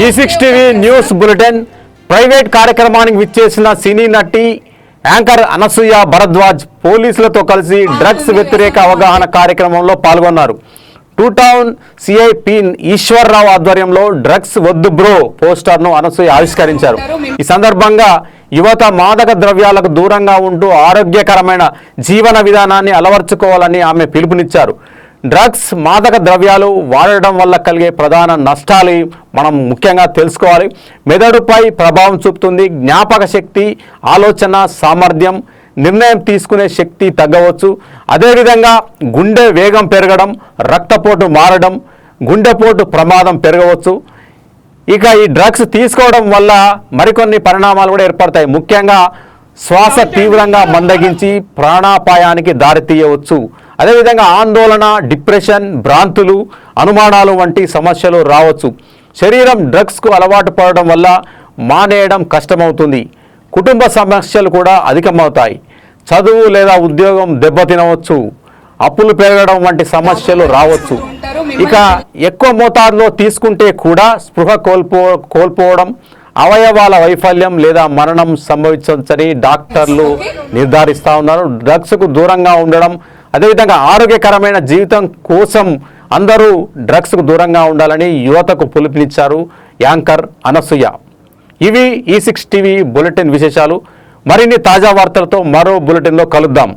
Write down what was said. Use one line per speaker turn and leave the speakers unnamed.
E6 TV news bulletin private కార్యక్రమానికి విచ్చేసిన సినీ నటి యాంకర్ అనసూయ భరద్వాజ్ పోలీసులతో కలిసి డ్రగ్స్ వ్యతిరేక అవగాహన కార్యక్రమంలో పాల్గొన్నారు. Two town CI P Eswar Rao ఆధ్వర్యంలో డ్రగ్స్ వద్దు బ్రో పోస్టర్ను అనసూయ ఆవిష్కరించారు. ఈ సందర్భంగా యువత మాదక ద్రవ్యాలకు దూరంగా ఉంటూ ఆరోగ్యకరమైన జీవన విధానాన్ని అలవర్చుకోవాలని ఆమె పిలుపునిచ్చారు. డ్రగ్స్ మాదక ద్రవ్యాలు వాడడం వల్ల కలిగే ప్రధాన నష్టాలు మనం ముఖ్యంగా తెలుసుకోవాలి. మెదడుపై ప్రభావం చూపుతుంది. జ్ఞాపక శక్తి, ఆలోచన సామర్థ్యం, నిర్ణయం తీసుకునే శక్తి తగ్గవచ్చు. అదేవిధంగా గుండె వేగం పెరగడం, రక్తపోటు మారడం, గుండెపోటు ప్రమాదం పెరగవచ్చు. ఇక ఈ డ్రగ్స్ తీసుకోవడం వల్ల మరికొన్ని పరిణామాలు కూడా ఏర్పడతాయి. ముఖ్యంగా శ్వాస తీవ్రంగా మందగించి ప్రాణాపాయానికి దారితీయవచ్చు. అదేవిధంగా ఆందోళన, డిప్రెషన్, భ్రాంతులు, అనుమానాలు వంటి సమస్యలు రావచ్చు. శరీరం డ్రగ్స్కు అలవాటు పడడం వల్ల మానేయడం కష్టమవుతుంది. కుటుంబ సమస్యలు కూడా అధికమవుతాయి. చదువు లేదా ఉద్యోగం దెబ్బతినవచ్చు. అప్పులు పెరగడం వంటి సమస్యలు రావచ్చు. ఇక ఎక్కువ మోతాదులో తీసుకుంటే కూడా స్పృహ కోల్పోవడం, అవయవాల వైఫల్యం లేదా మరణం సంభవించవచ్చని డాక్టర్లు నిర్ధారిస్తూ ఉన్నారు. డ్రగ్స్కు దూరంగా ఉండడం, అదేవిధంగా ఆరోగ్యకరమైన జీవితం కోసం అందరూ డ్రగ్స్కు దూరంగా ఉండాలని యువతకు పిలుపునిచ్చారు యాంకర్ అనసూయ. ఇవి E6 టీవీ బులెటిన్ విశేషాలు. మరిన్ని తాజా వార్తలతో మరో బులెటిన్లో కలుద్దాం.